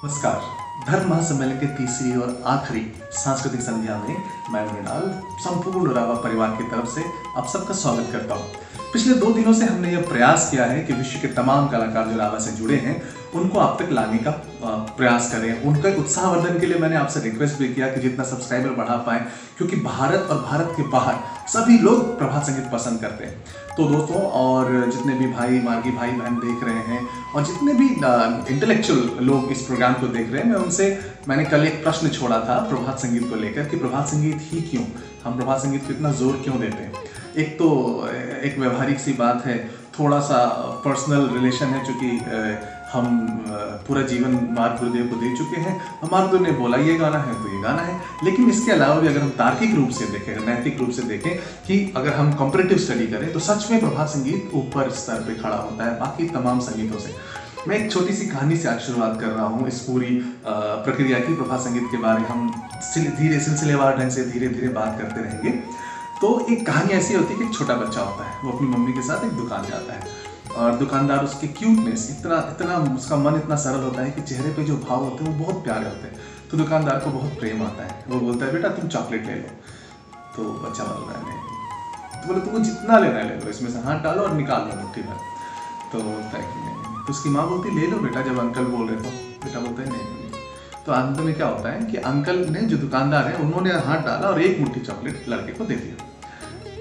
नमस्कार। धर्म महासम्मेलन के तीसरी और आखिरी सांस्कृतिक संध्या में मैं मृणाल संपूर्ण रावा परिवार की तरफ से आप सबका स्वागत करता हूँ। पिछले 2 दिनों से हमने यह प्रयास किया है कि विश्व के तमाम कलाकार जो रावा से जुड़े हैं उनको आप तक लाने का प्रयास करें। उनका उत्साहवर्धन के लिए मैंने आपसे रिक्वेस्ट भी किया कि जितना सब्सक्राइबर बढ़ा पाएं, क्योंकि भारत और भारत के बाहर सभी लोग प्रभात संगीत पसंद करते हैं। तो दोस्तों, और जितने भी भाई मार्गी भाई बहन देख रहे हैं और जितने भी इंटेलेक्चुअल लोग इस प्रोग्राम को देख रहे हैं, मैंने कल एक प्रश्न छोड़ा था प्रभात संगीत को लेकर कि प्रभात संगीत ही क्यों, हम प्रभात संगीत को इतना जोर क्यों देते हैं। एक तो एक व्यवहारिक सी बात है, थोड़ा सा पर्सनल रिलेशन है, चूँकि हम पूरा जीवन मार्ग गुरुदेव को दे चुके हैं। मार्ग गुरुदेव ने बोला ये गाना है तो ये गाना है। लेकिन इसके अलावा भी अगर हम तार्किक रूप से देखें, नैतिक रूप से देखें कि अगर हम कंपैरेटिव स्टडी करें तो सच में प्रभात संगीत ऊपर स्तर पे खड़ा होता है बाकी तमाम संगीतों से। मैं एक छोटी सी कहानी से आज शुरुआत कर रहा हूँ इस पूरी प्रक्रिया की। प्रभात संगीत के बारे में हम सिलसिलेवार ढंग से धीरे धीरे बात करते रहेंगे। तो एक कहानी ऐसी होती है कि एक छोटा बच्चा होता है, वो अपनी मम्मी के साथ एक दुकान जाता है और दुकानदार उसके क्यूटनेस, इतना उसका मन इतना सरल होता है कि चेहरे पे जो भाव होते हैं वो बहुत प्यारे होते हैं। तो दुकानदार को बहुत प्रेम आता है। वो बोलता है बेटा तुम चॉकलेट ले लो। तो बच्चा बोल रहा है नहीं। तो बोले तुमको जितना लेना है ले लो, इसमें से हाथ डालो और निकाल लो मुट्ठी भर। तो बोलता है कि नहीं। तो उसकी माँ बोलती ले लो बेटा, जब अंकल बोल रहे तो बेटा बोलता है नहीं। तो अंत में क्या होता है कि अंकल ने, जो दुकानदार है, उन्होंने हाथ डाला और एक मुट्ठी चॉकलेट लड़के को दे दिया।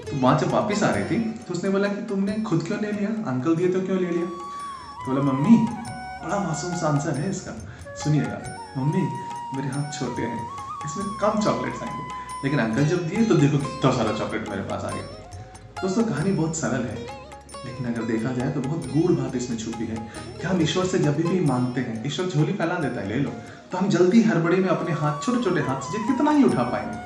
तो माँ जब वापस आ रही थी तो उसने बोला कि तुमने खुद क्यों ले लिया, अंकल दिए तो क्यों ले लिया। तो बोला मम्मी, बड़ा मासूम सा आंसर है इसका, सुनिएगा। मम्मी मेरे हाथ छोटे हैं, इसमें कम चॉकलेट्स आएंगे, लेकिन अंकल जब दिए तो देखो कितना सारा चॉकलेट मेरे पास आ गया। दोस्तों, कहानी बहुत सरल है, लेकिन अगर देखा जाए तो बहुत गूढ़ बात इसमें छुपी है कि हम ईश्वर से जब भी मांगते हैं, ईश्वर झोली फैला देता है ले लो, तो हम जल्दी हड़बड़ी में अपने हाथ, छोटे छोटे हाथ से कितना ही उठा पाएंगे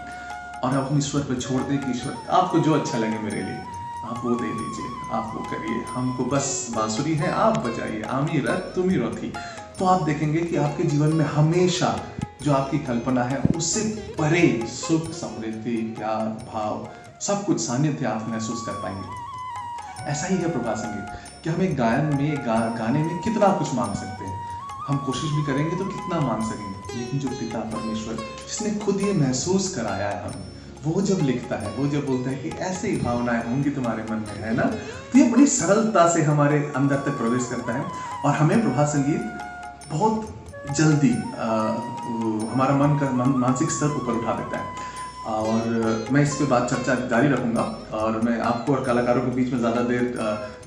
और हम ईश्वर पर छोड़ दें कि ईश्वर आपको जो अच्छा लगे मेरे लिए आप वो दे लीजिए, आप वो करिए, हमको बस बांसुरी है आप बजाइए, आमी रथ तुम ही रथी। तो आप देखेंगे कि आपके जीवन में हमेशा जो आपकी कल्पना है उससे परे सुख, समृद्धि, प्यार, भाव, सब कुछ सानिध्य आप महसूस कर पाएंगे। ऐसा ही है प्रभात संगीत कि हम एक गायन में, गाने में कितना कुछ मांग सकते हैं। हम कोशिश भी करेंगे तो कितना मांग सकेंगे, लेकिन जो पिता परमेश्वर, जिसने खुद ये महसूस कराया है हम, वो जब लिखता है, वो जब बोलता है कि ऐसे ही भावनाएं होंगी तुम्हारे मन में, है ना, तो ये बड़ी सरलता से हमारे अंदर तक प्रवेश करता है और हमें प्रभात संगीत बहुत जल्दी हमारा मानसिक स्तर ऊपर उठा देता है। और मैं इस पे बात चर्चा जारी रखूंगा और मैं आपको और कलाकारों के बीच में ज़्यादा देर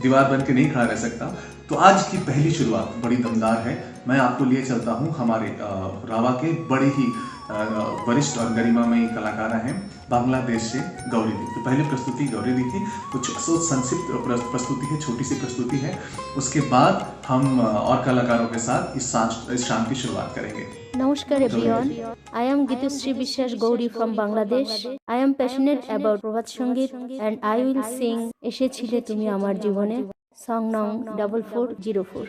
दीवार बन के नहीं खड़ा रह सकता। तो आज की पहली शुरुआत बड़ी दमदार है। मैं आपको लिए चलता हूँ हमारे रावा के बड़े ही वरिष्ठ और गरिमामयी कलाकार हैं बांग्लादेश से गौरी दी। तो पहली प्रस्तुति गौरी दी थी, कुछ संक्षिप्त प्रस्तुति है, छोटी सी प्रस्तुति है। उसके बाद हम और कलाकारों के साथ इस शाम की शुरुआत करेंगे। Namaskar everyone. I am Gitusri Bishwash Gauri from Bangladesh. I am passionate about Prabhat Sangeet and I will sing Eshe Chile Tumi Amar Jibone, song number 4404.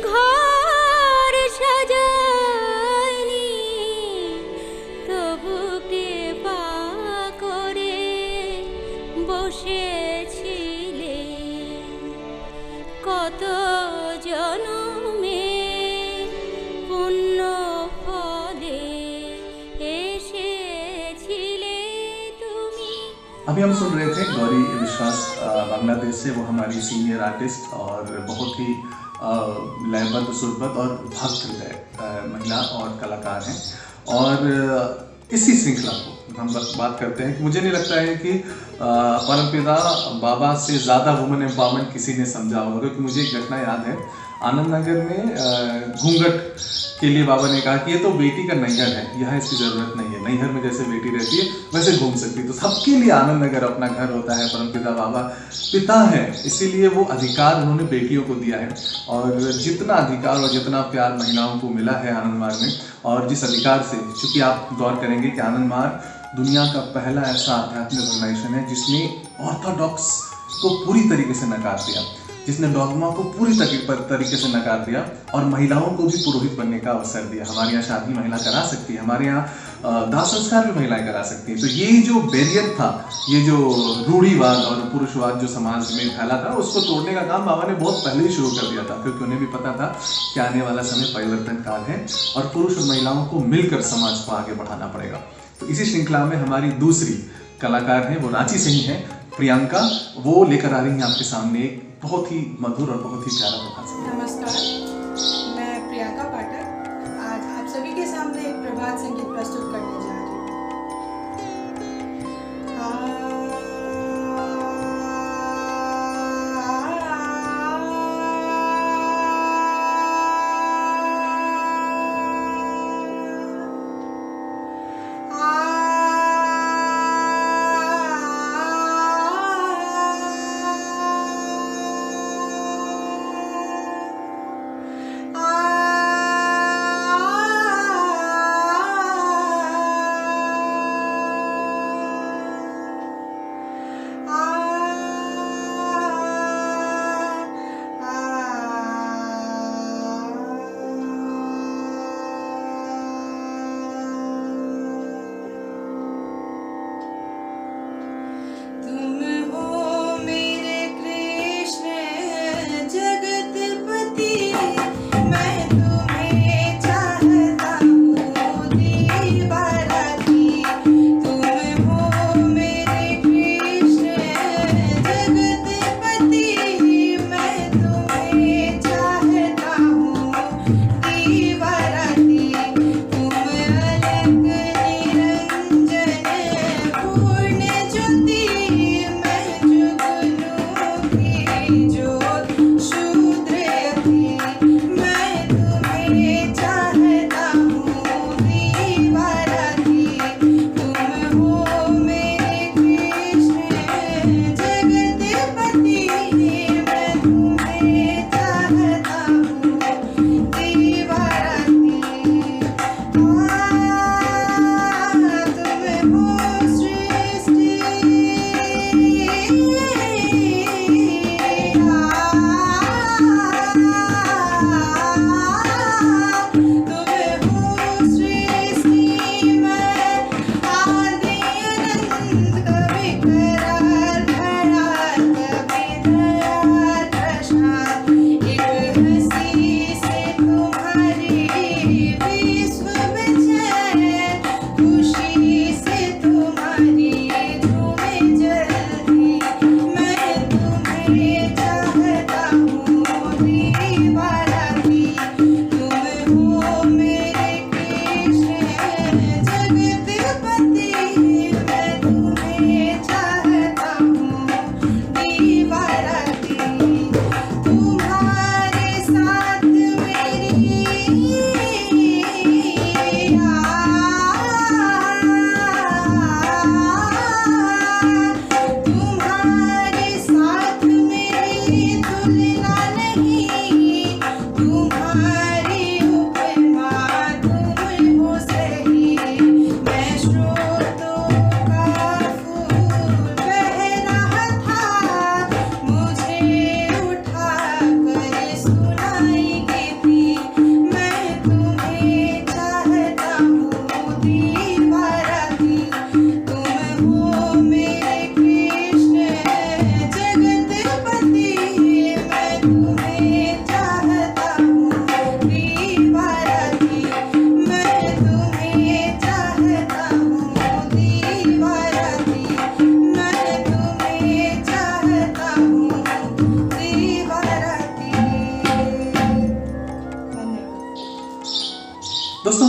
ঘর সাজায়নি কত জনমে পুণ্য ফলে এসেছিলে তুমি। अभी हम सुन रहे थे गौरी विश्वास बांग्लादेश से। वो हमारी सीनियर आर्टिस्ट और बहुत ही लयबद्ध, सुरबद्ध और भक्त हृदय महिला और कलाकार हैं। और इसी श्रृंखला को हम बात करते हैं कि मुझे नहीं लगता है कि परमपिता बाबा से ज़्यादा वुमेन एम्पावरमेंट किसी ने समझा होगा। क्योंकि मुझे एक घटना याद है, आनंद नगर में घूंघट के लिए बाबा ने कहा कि ये तो बेटी का नैहर है, यहाँ इसकी ज़रूरत नहीं है, नैहर में जैसे बेटी रहती है वैसे घूम सकती है। तो सबके लिए आनंद नगर अपना घर होता है। परमपिता बाबा पिता है, इसीलिए वो अधिकार उन्होंने बेटियों को दिया है। और जितना अधिकार और जितना प्यार महिलाओं को मिला है आनंद मार्ग में, और जिस अधिकार से, चूँकि आप गौर करेंगे कि आनंद मार्ग दुनिया का पहला ऐसा आध्यात्मिक ऑर्गेनाइजेशन है जिसने ऑर्थोडॉक्स को पूरी तरीके से नकार दिया, जिसने डॉगमा को पूरी तरीके से नकार दिया और महिलाओं को भी पुरोहित बनने का अवसर दिया। हमारे यहाँ शादी महिला करा सकती है, हमारे यहाँ दाह संस्कार भी महिलाएं करा सकती हैं। तो ये जो बैरियर था, ये जो रूढ़िवाद और पुरुषवाद जो समाज में फैला था, उसको तोड़ने का काम बाबा ने बहुत पहले ही शुरू कर दिया था। क्योंकि उन्हें भी पता था कि आने वाला समय परिवर्तन काल है और पुरुष और महिलाओं को मिलकर समाज को आगे बढ़ाना पड़ेगा। तो इसी श्रृंखला में हमारी दूसरी कलाकार हैं, वो रांची से ही हैं, प्रियंका। वो लेकर आ रही हैं आपके सामने एक बहुत ही मधुर और बहुत ही प्यारा प्रभात। नमस्कार, मैं प्रियंका पाठक आज आप सभी के सामने एक प्रभात संगीत प्रस्तुत करने जा रही हूँ।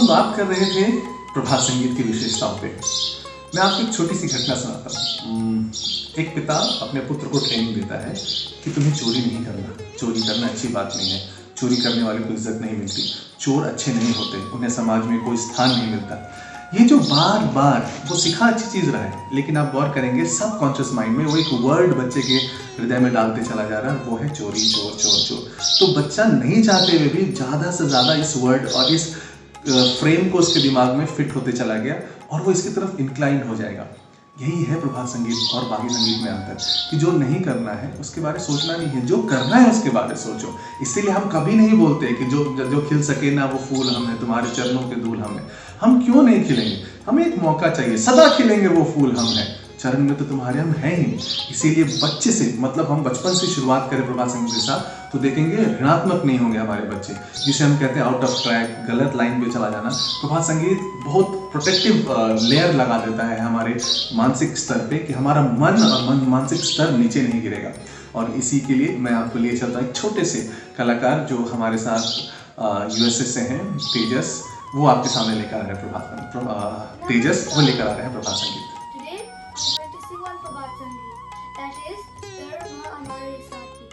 बात कर रहे थे प्रभात संगीत की विशेषताओं पे। मैं आपको एक छोटी सी घटना सुनाता हूँ। एक पिता अपने पुत्र को ट्रेनिंग देता है कि तुम्हें चोरी नहीं करना, चोरी करना अच्छी बात नहीं है, चोरी करने वाले को इज्जत नहीं मिलती, चोर अच्छे नहीं होते, उन्हें समाज में कोई स्थान नहीं मिलता। ये जो बार बार वो सिखा अच्छी चीज़ रहा है, लेकिन आप गौर करेंगे सबकॉन्शियस माइंड में वो एक वर्ड बच्चे के हृदय में डालते चला जा रहा है, वो है चोरी, चोर चोर चोर। तो बच्चा नहीं चाहते हुए भी ज़्यादा से ज़्यादा इस वर्ड और इस फ्रेम को उसके दिमाग में फिट होते चला गया और वो इसकी तरफ इंक्लाइन हो जाएगा। यही है प्रभात संगीत और बाकी संगीत में अंतर, कि जो नहीं करना है उसके बारे में सोचना नहीं है, जो करना है उसके बारे में सोचो। इसीलिए हम कभी नहीं बोलते कि जो खिल सके ना वो फूल हम हैं, तुम्हारे चरणों के धूल हम हैं। हम क्यों नहीं खिलेंगे, हमें एक मौका चाहिए, सदा खिलेंगे वो फूल हम हैं, चरण में तो तुम्हारे हम हैं ही। इसीलिए बच्चे से, मतलब हम बचपन से शुरुआत करें प्रभात संगीत के साथ, तो देखेंगे ऋणात्मक नहीं होंगे हमारे बच्चे, जिसे हम कहते हैं आउट ऑफ ट्रैक, गलत लाइन पे चला जाना। प्रभात संगीत बहुत प्रोटेक्टिव लेयर लगा देता है हमारे मानसिक स्तर पे, कि हमारा मन और मानसिक स्तर नीचे नहीं गिरेगा। और इसी के लिए मैं आपको लिए चलता हूँ एक छोटे से कलाकार जो हमारे साथ यूएसए से हैं, तेजस, वो आपके सामने लेकर आ रहे हैं तेजस वो लेकर आ रहे हैं प्रभात संगीत। Today, I'm going to sing one Prabhat Sangeet, that is Dharma Hamare Saathi.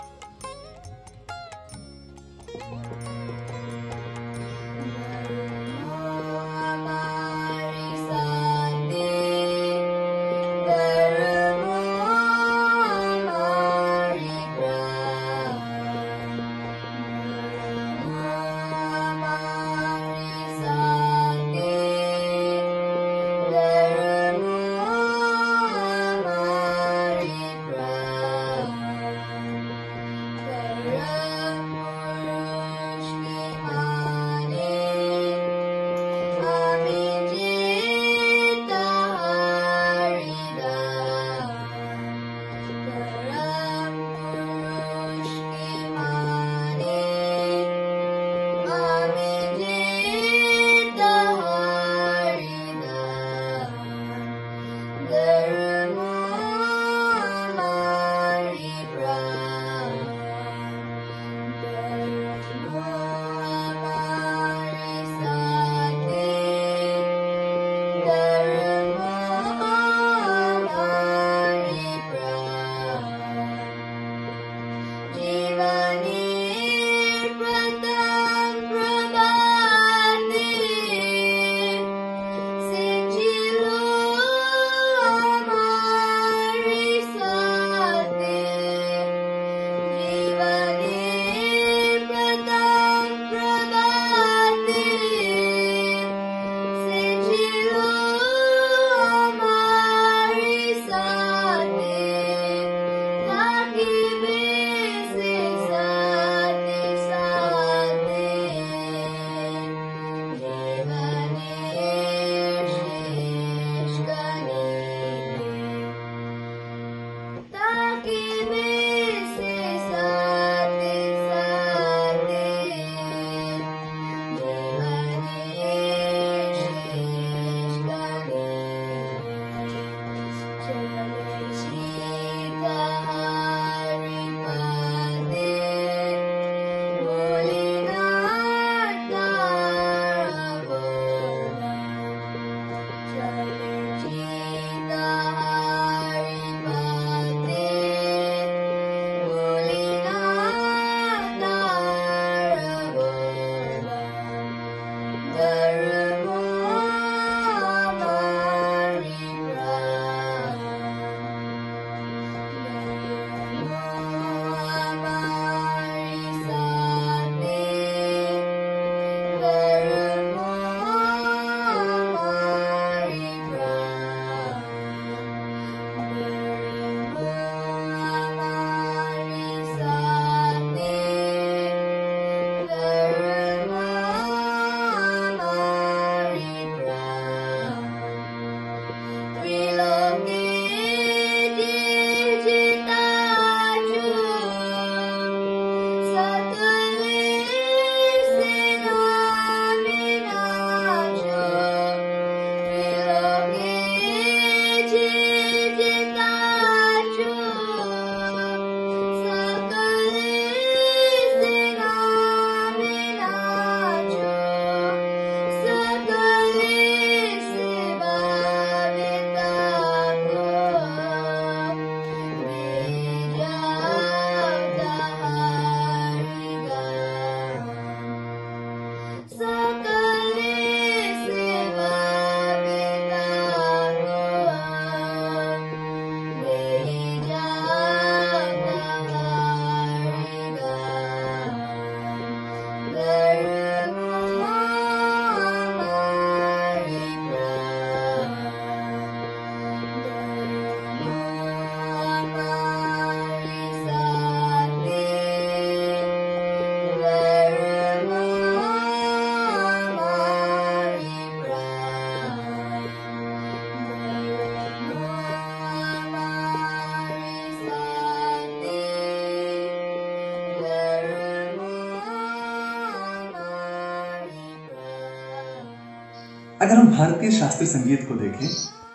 अगर हम भारतीय शास्त्रीय संगीत को देखें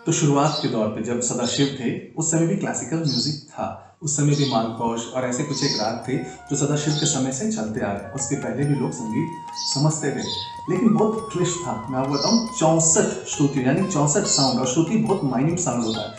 तो शुरुआत के दौर पे जब सदाशिव थे उस समय भी क्लासिकल म्यूजिक था। उस समय भी मालकोश और ऐसे कुछ एक राग थे जो सदाशिव के समय से चलते आ रहे। उसके पहले भी लोग संगीत समझते थे, लेकिन बहुत क्लिष्ट था। मैं आपको बताऊं 64 श्रुति यानी 64 साउंड, और श्रुति बहुत माइन्यूट साउंड होता है,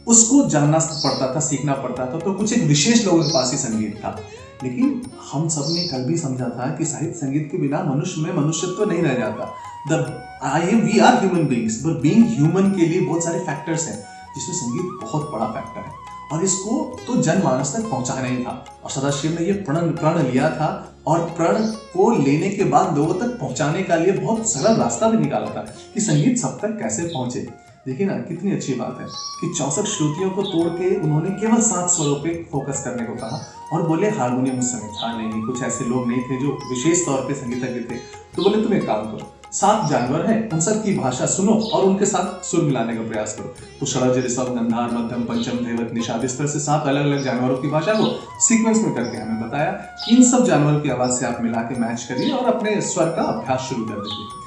उसको जानना पड़ता था, सीखना पड़ता था। तो कुछ एक विशेष लोगों के पास ही संगीत था। लेकिन हम सब ने कल भी समझा था कि साहित्य संगीत के बिना मनुष्य में मनुष्यत्व नहीं रह जाता। वी आर ह्यूमन बीइंग्स, पर बीइंग ह्यूमन के लिए बहुत सारे फैक्टर्स हैं जिसमें संगीत बहुत बड़ा फैक्टर है, और इसको तो जनमानस तक पहुंचाना ही था। और सदाशिव ने ये प्रण लिया था, और प्रण को लेने के बाद लोगों तक पहुंचाने का लिए बहुत सरल रास्ता भी निकाला था कि संगीत सब तक कैसे पहुंचे। देखिए ना कितनी अच्छी बात है कि 64 श्रुतियों को तोड़ के उन्होंने केवल 7 स्वरों पे फोकस करने को कहा, और बोले हारमोनियम उस समय था नहीं, कुछ ऐसे लोग नहीं थे जो विशेष तौर पे संगीतज्ञ थे। तो बोले तुम एक काम करो, 7 जानवर हैं, उन सब की भाषा सुनो और उनके साथ सुर मिलाने का प्रयास करो। तो षडज, ऋषभ, गंधार, मध्यम, पंचम, धैवत, निषाद, इस तरह से 7 अलग अलग जानवरों की भाषा को सीक्वेंस में करके हमें बताया कि इन सब जानवरों की आवाज से आप मिला के मैच करिए और अपने स्वर का अभ्यास शुरू कर दीजिए।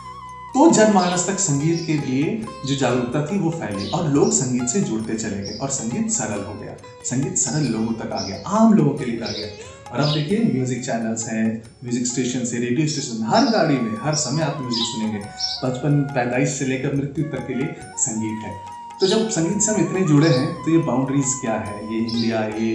तो जनमानस तक संगीत के लिए जो जागरूकता थी वो फैली, और लोग संगीत से जुड़ते चले गए, और संगीत सरल हो गया, संगीत सरल लोगों तक आ गया, आम लोगों के लिए आ गया। और अब देखिए म्यूजिक चैनल्स हैं, म्यूजिक स्टेशन से रेडियो स्टेशन, हर गाड़ी में हर समय आप म्यूजिक सुनेंगे। बचपन पैदाइश से लेकर मृत्यु तक के लिए संगीत है। तो जब संगीत से हम इतने जुड़े हैं तो ये बाउंड्रीज क्या है, ये इंडिया, ये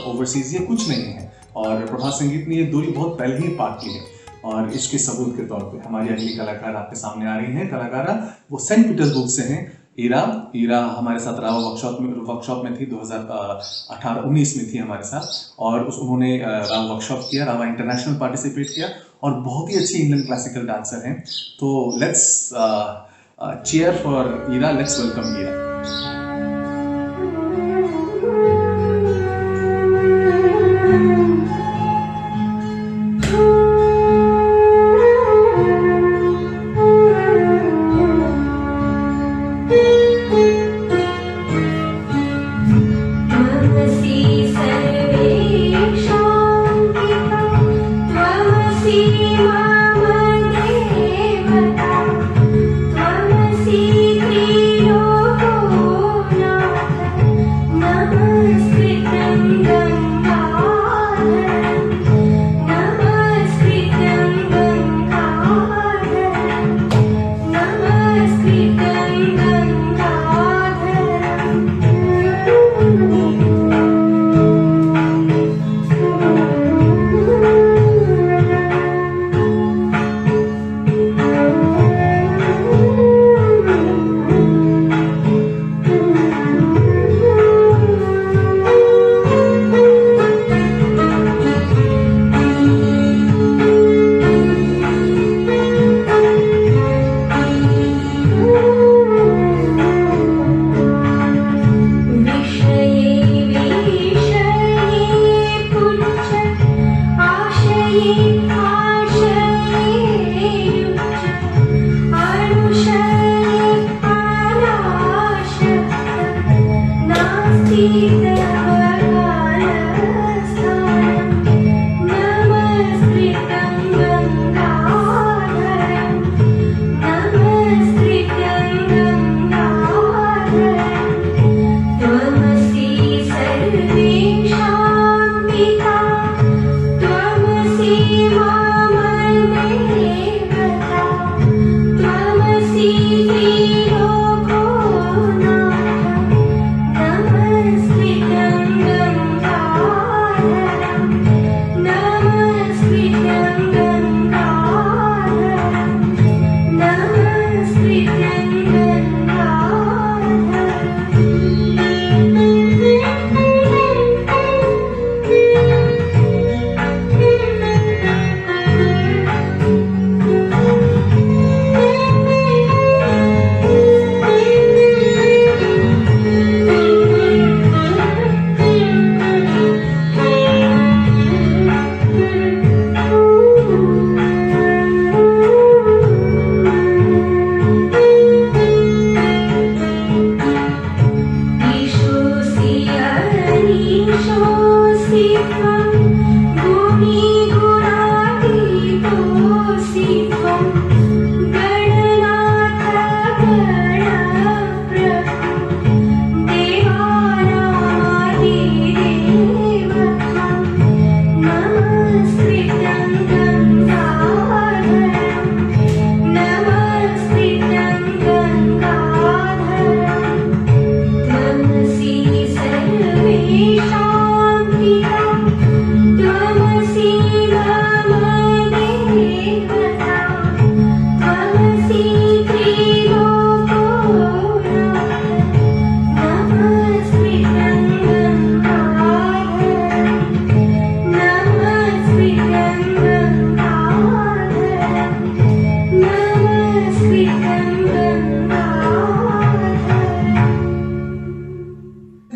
ओवरसीज, ये कुछ नहीं है। और प्रभात संगीत ने ये दूरी बहुत पहले ही पार की है। और इसके सबूत के तौर पे हमारी अगली कलाकार आपके सामने आ रही हैं। कलाकारा वो सेंट पीटर्सबर्ग से हैं, ईरा हमारे साथ रावा वर्कशॉप में थी, 2018-19 में थी हमारे साथ, और उन्होंने रावा वर्कशॉप किया, रावा इंटरनेशनल पार्टिसिपेट किया, और बहुत ही अच्छी इंडियन क्लासिकल डांसर हैं। तो let's cheer for Ira, let's welcome Ira.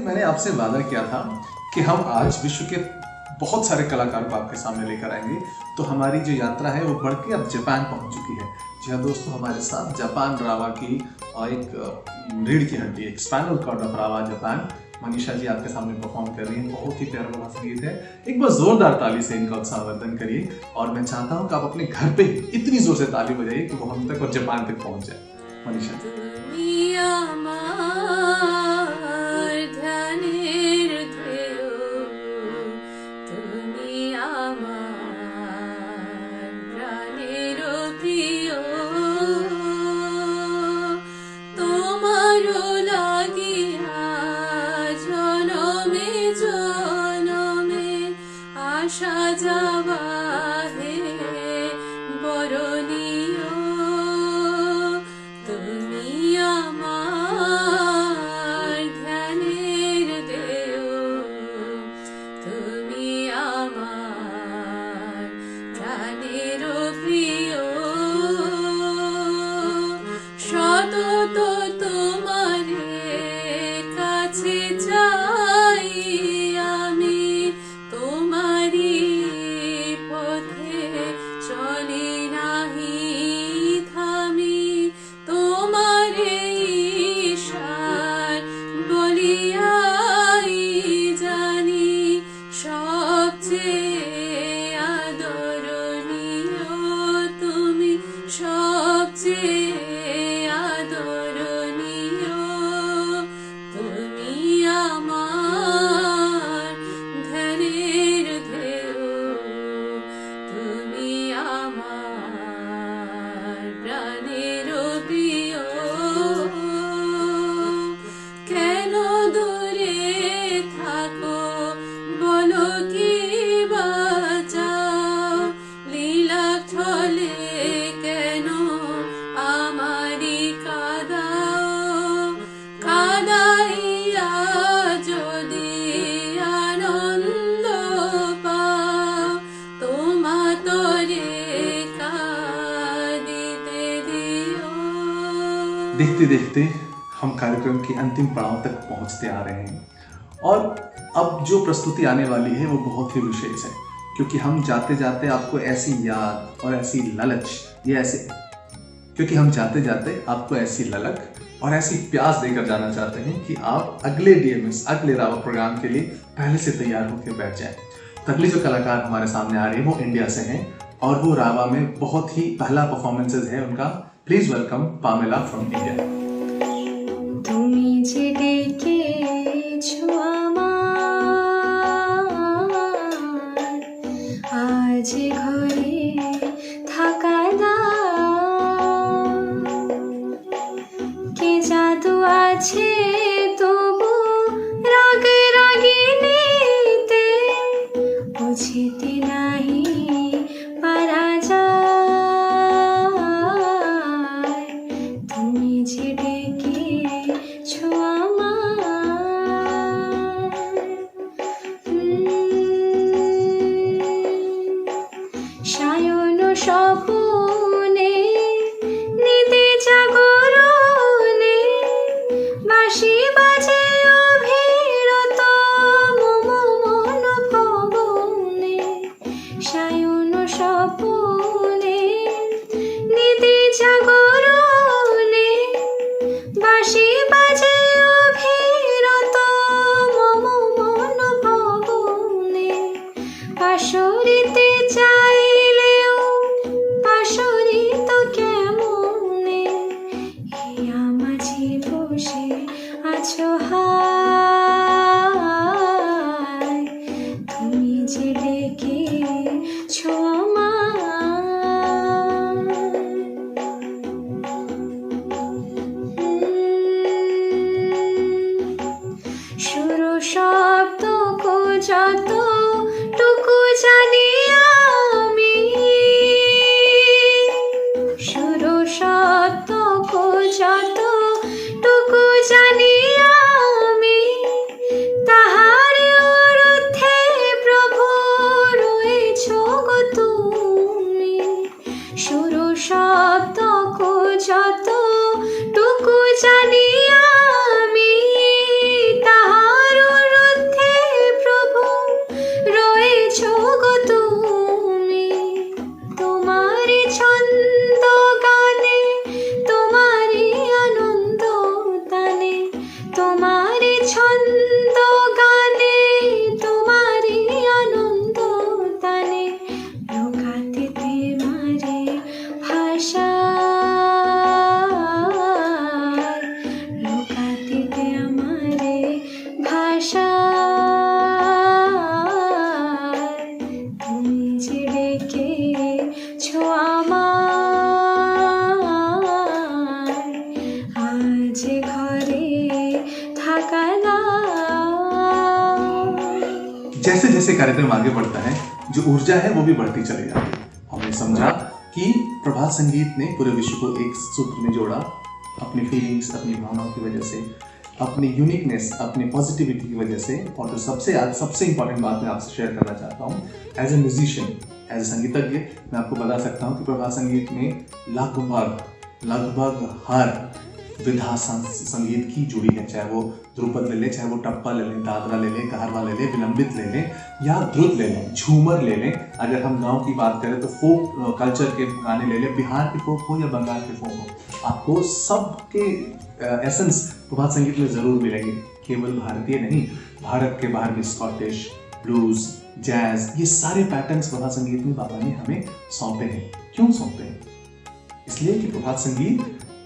मैंने आपसे वादा किया था कि हम आज विश्व के बहुत सारे कलाकारों को आपके सामने लेकर आएंगे। तो हमारी जो यात्रा है वो बढ़ के अब जापान पहुंच चुकी है। जी हाँ दोस्तों, हमारे साथ जापान रावा की एक रीढ़ की हड्डी, एक स्पाइनल कॉर्ड ऑफ रावा जापान, मनीषा जी आपके सामने परफॉर्म कर रही हैं। बहुत ही प्यारा वाला संगीत है। एक बार जोरदार ताली से इनका उत्साहवर्धन करिए। और मैं चाहता हूँ कि आप अपने घर पे इतनी जोर से ताली बजाइए कि वो हम तक और जापान तक पहुंच जाए। मनीषा जी। देखते देखते हम कार्यक्रम के अंतिम पड़ाव तक पहुंचते आ रहे हैं। और अब जो प्रस्तुति आने वाली है वो बहुत ही विशेष है, क्योंकि हम जाते जाते आपको ऐसी याद और ऐसी ललच, क्योंकि हम जाते जाते आपको ऐसी ललक और ऐसी प्यास देकर जाना चाहते हैं कि आप अगले DMS, अगले रावा प्रोग्राम के लिए पहले से तैयार होकर बैठ जाएं। तो अगले जो कलाकार हमारे सामने आ रहे हैं वो इंडिया से हैं और वो रावा में बहुत ही पहला परफॉर्मेंसेज है उनका। Please welcome Pamela from India. তুমি যে ডেকেছো আমায়, আজ ঘরে থাকা দাও। কে জাদু আছে তবু রাগ রাগিনীতে, বুঝিতে নাহি পারা যায়। তুমি যে ডেকেছো সায়ন স্বপনে নিতে জাগরণে, বাঁশি বাজে অভিরত মম মন ভবনে। সায়ন স্বপনে নিতে জাগরণে, বাঁশি বাজে অভিরত মম মন ভবনে। পাশরিতে চাইলেও পাশরিত কেমনে, হিয়া মাঝি বসে আছো হায়। তুমি যে ডেকে जैसे कार्यक्रम आगे बढ़ता है, जो ऊर्जा है वो भी बढ़ती चली जाती है। हमने समझा कि प्रभात संगीत ने पूरे विश्व को एक सूत्र में जोड़ा, अपनी फीलिंग्स, अपनी भावनाओं की वजह से, अपनी यूनिकनेस, अपनी पॉजिटिविटी की वजह से। और जो सबसे इंपॉर्टेंट बात मैं आपसे शेयर करना चाहता हूँ, as a musician, as a संगीतज्ञ, मैं आपको बता सकता हूँ कि प्रभात संगीत में लगभग हर विधा संगीत की जुड़ी है, चाहे वो ध्रुपद ले लें, चाहे वो टप्पा ले लें, दादरा ले लें, कारवा ले लें, विलंबित ले लें या द्रुत ले लें, झूमर ले लें। अगर हम गांव की बात करें तो फोक कल्चर के गाने ले लें, बिहार के फोक हो या बंगाल के फोक हो, आपको सबके एसेंस प्रभात संगीत में जरूर मिलेंगे। केवल भारतीय नहीं, भारत के बाहर भी स्कॉटिश, ब्लूज, जैज, ये सारे पैटर्न्स प्रभात संगीत में बाबा ने हमें सौंपे हैं। क्यों सौंपे हैं? इसलिए कि प्रभात संगीत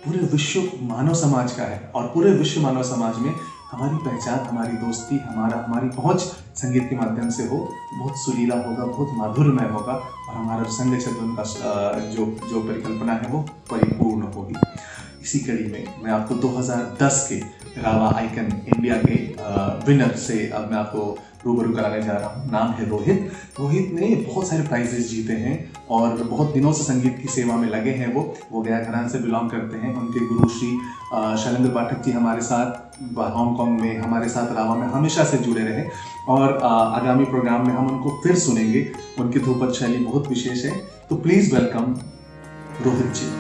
पूरे विश्व मानव समाज का है, और पूरे विश्व मानव समाज में हमारी पहचान, हमारी दोस्ती, हमारी पहुंच संगीत के माध्यम से हो, बहुत सुरीला होगा, बहुत माधुर्यमय होगा, और हमारा संग चंदन का जो परिकल्पना है वो परिपूर्ण होगी। इसी कड़ी में मैं आपको 2010 के रावा आइकन इंडिया के विनर से अब मैं आपको रूबरू कराने जा रहा हूँ। नाम है रोहित। रोहित ने बहुत सारे प्राइजेस जीते हैं और बहुत दिनों से संगीत की सेवा में लगे हैं। वो गया घराना से बिलोंग करते हैं। उनके गुरु श्री शैलेंद्र पाठक जी हमारे साथ हांगकांग में, हमारे साथ रावा में हमेशा से जुड़े रहे, और आगामी प्रोग्राम में हम उनको फिर सुनेंगे। उनकी ध्रुपद शैली बहुत विशेष है, तो प्लीज वेलकम रोहित जी।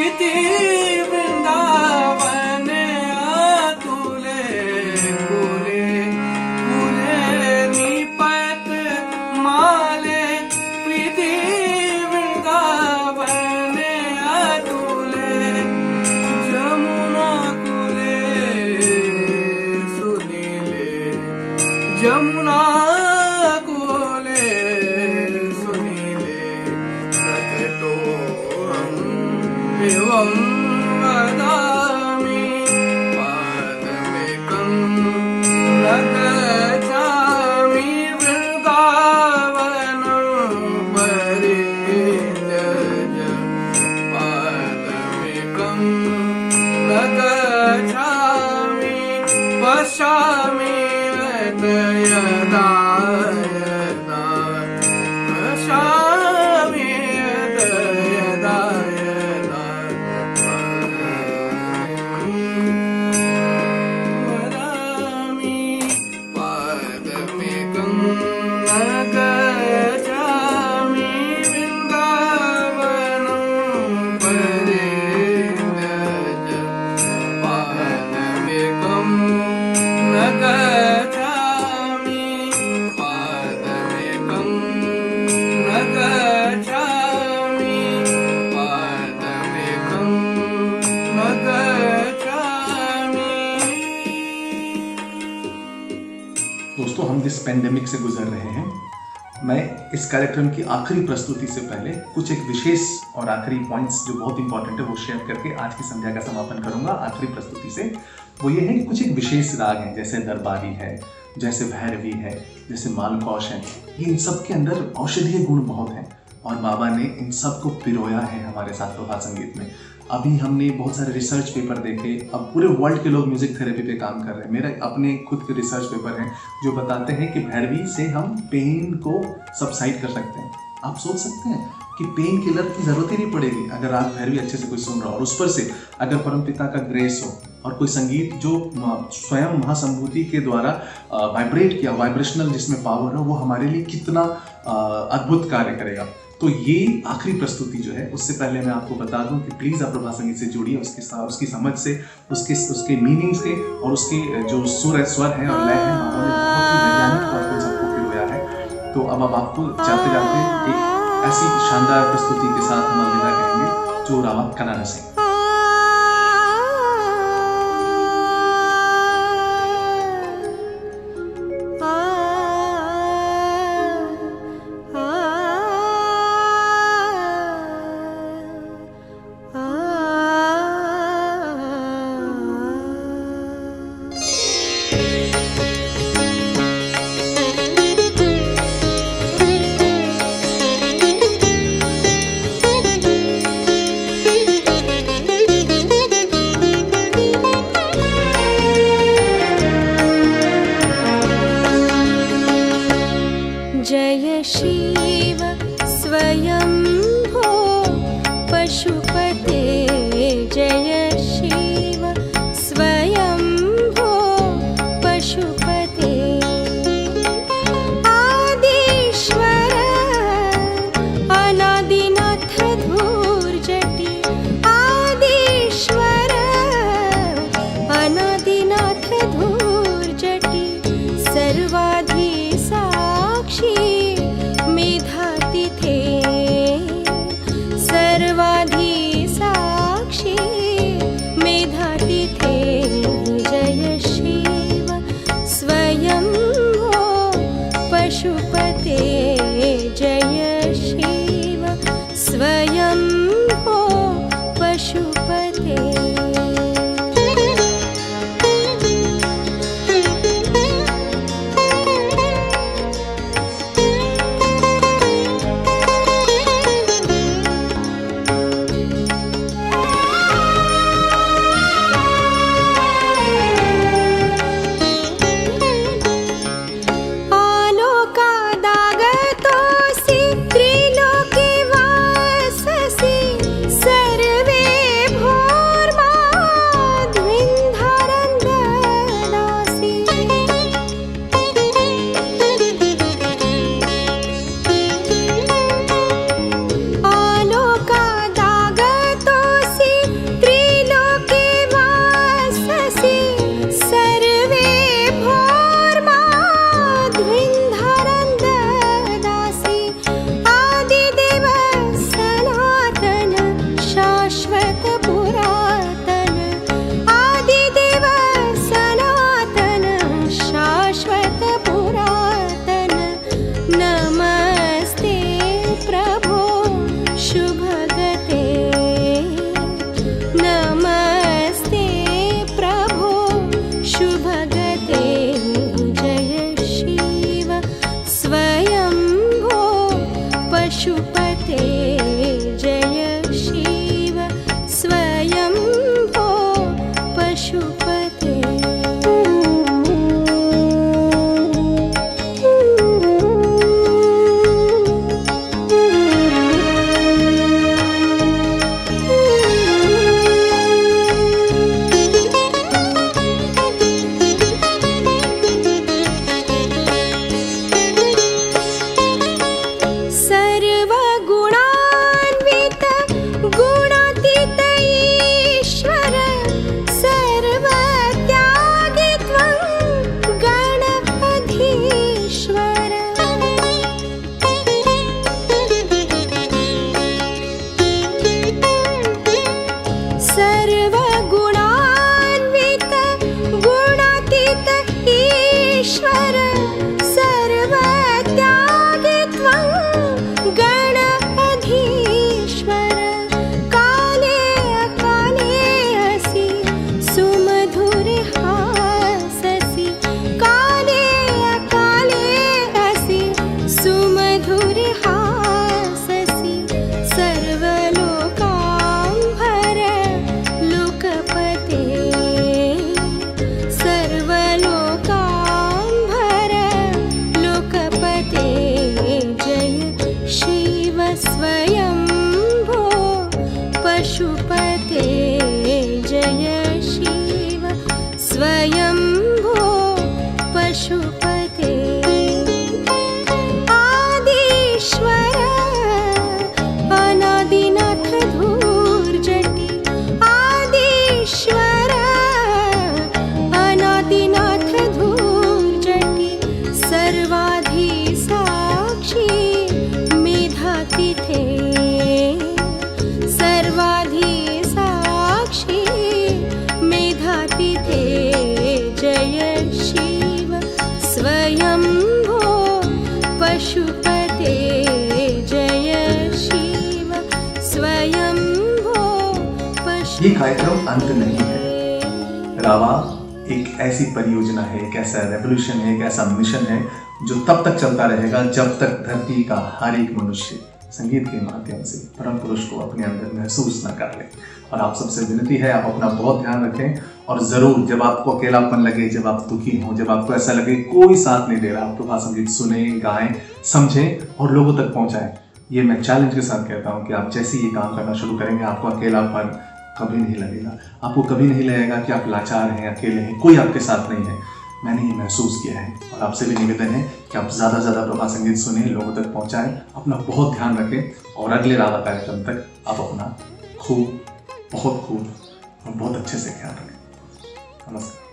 प्रीति वृंदावन आतुले फूले फूले निपत माले प्रीति वृंदावन आतुले जमुना कुले सुनीले जमुना कुले सुनीले प्रकटो एवं वदामि पादमेकं न गच्छामि वृन्दावनं परित्यज पादमेकं न गच्छामि पश्यामि यदा यदा पश्यामि यदा यदा वदामि पादमेकं न गच्छामि वृन्दावनं परित्यज पादमेकं न गच्छामि पादमेकं न गच्छामि पादमेकं न गच्छामि। दोस्तों, हम जिस पेंडेमिक से गुजर रहे हैं, मैं इस कार्यक्रम की आखिरी प्रस्तुति से पहले कुछ एक विशेष और आखिरी पॉइंट्स जो बहुत इंपॉर्टेंट है वो शेयर करके आज की संध्या का समापन करूंगा। आखिरी प्रस्तुति से वो ये है कि कुछ एक विशेष राग हैं, जैसे दरबारी है, जैसे भैरवी है, जैसे मालकौश है। ये इन सब के अंदर औषधीय गुण बहुत हैं और बाबा ने इन सब को पिरोया है हमारे साथ प्रभात संगीत में। अभी हमने बहुत सारे रिसर्च पेपर देखे, अब पूरे वर्ल्ड के लोग म्यूजिक थेरेपी पे काम कर रहे हैं। मेरे अपने खुद के रिसर्च पेपर हैं जो बताते हैं कि भैरवी से हम पेन को सबसाइड कर सकते हैं। आप सोच सकते हैं कि पेन किलर की जरूरत ही नहीं पड़ेगी अगर आप भैरवी अच्छे से कोई सुन रहा हो, और उस पर से अगर परमपिता का ग्रेस हो और कोई संगीत जो स्वयं महासंभूति के द्वारा वाइब्रेट किया, वाइब्रेशनल जिसमें पावर हो, वो हमारे लिए कितना अद्भुत कार्य करेगा। तो ये आखिरी प्रस्तुति जो है, उससे पहले मैं आपको बता दूं कि प्लीज़ आप प्रभात संगीत से जुड़िए, उसकी समझ से, उसके मीनिंग से, और उसके जो स्वर है और लय है, बाबा ने बहुत ही वैज्ञानिक तौर पर सबको पिरोया है। तो अब आपको जाते जाते एक ऐसी शानदार प्रस्तुति के साथ हम अलविदा कहेंगे जो रावत कनाडा से। जय शिव स्वयंभो पशुपते, जय शिव स्वयंभो पशुपते, आदिश्वर अनादिनाथ धूर्जटि, आदिश्वर अनादिनाथ धूर्जटि, सर्वाधि साक्षी मेधातिथे पशुपते जय शिव स्वयंभो पशुपते। सर्वगुणान्वित गुणातीत ईश्वर सर्वत्यागी त्वं गणधीश्वर। सर्वगुणान्वित गुणातीत ईश्वर सर्वत्यागी त्वं गणधीश्वर। काले अकाले असि सुमधुरे हाससि काले अकाले असि सुमधुरे हाससि। सर्वलोकाम्भर लोकपते सर्वलोकाम्भर लोकपते जय शिव स्वयंभो पशुपते जय शिव स्वयंभो पशुपते। आदिश्वर अनादिनाथ धूर्जटि आदिश्वर अनादिनाथ धूर्जटि। सर्वाधिसाक्षी मेधातिथे सर्वाधिसाक्षी मेधातिथे जय शिव स्वयंभो पशुपते जय शिव स्वयंभो ये कार्यक्रम अंत नहीं है। रावा एक ऐसी परियोजना है, एक ऐसा रेवोल्यूशन है, एक ऐसा मिशन है जो तब तक चलता रहेगा जब तक धरती का हर एक मनुष्य संगीत के माध्यम से परम पुरुष को अपने अंदर महसूस न कर ले। और आप सबसे विनती है, आप अपना बहुत ध्यान रखें और ज़रूर जब आपको अकेलापन लगे, जब आप दुखी हों, जब आपको ऐसा लगे कोई साथ नहीं दे रहा, आप प्रभात संगीत सुने, गाएं, समझें और लोगों तक पहुंचाएं। ये मैं चैलेंज के साथ कहता हूँ कि आप जैसे ये काम करना शुरू करेंगे आपको अकेलापन कभी नहीं लगेगा। आपको कभी नहीं लगेगा कि आप लाचार हैं, अकेले हैं, कोई आपके साथ नहीं है। मैंने ये महसूस किया है और आपसे भी निवेदन है कि आप ज़्यादा से ज़्यादा प्रभात संगीत सुने, लोगों तक पहुँचाएं, अपना बहुत ध्यान रखें और अगले रावा कार्यक्रम तक आप अपना खूब, बहुत खूब और बहुत अच्छे से ख्याल रखें। नमस्कार।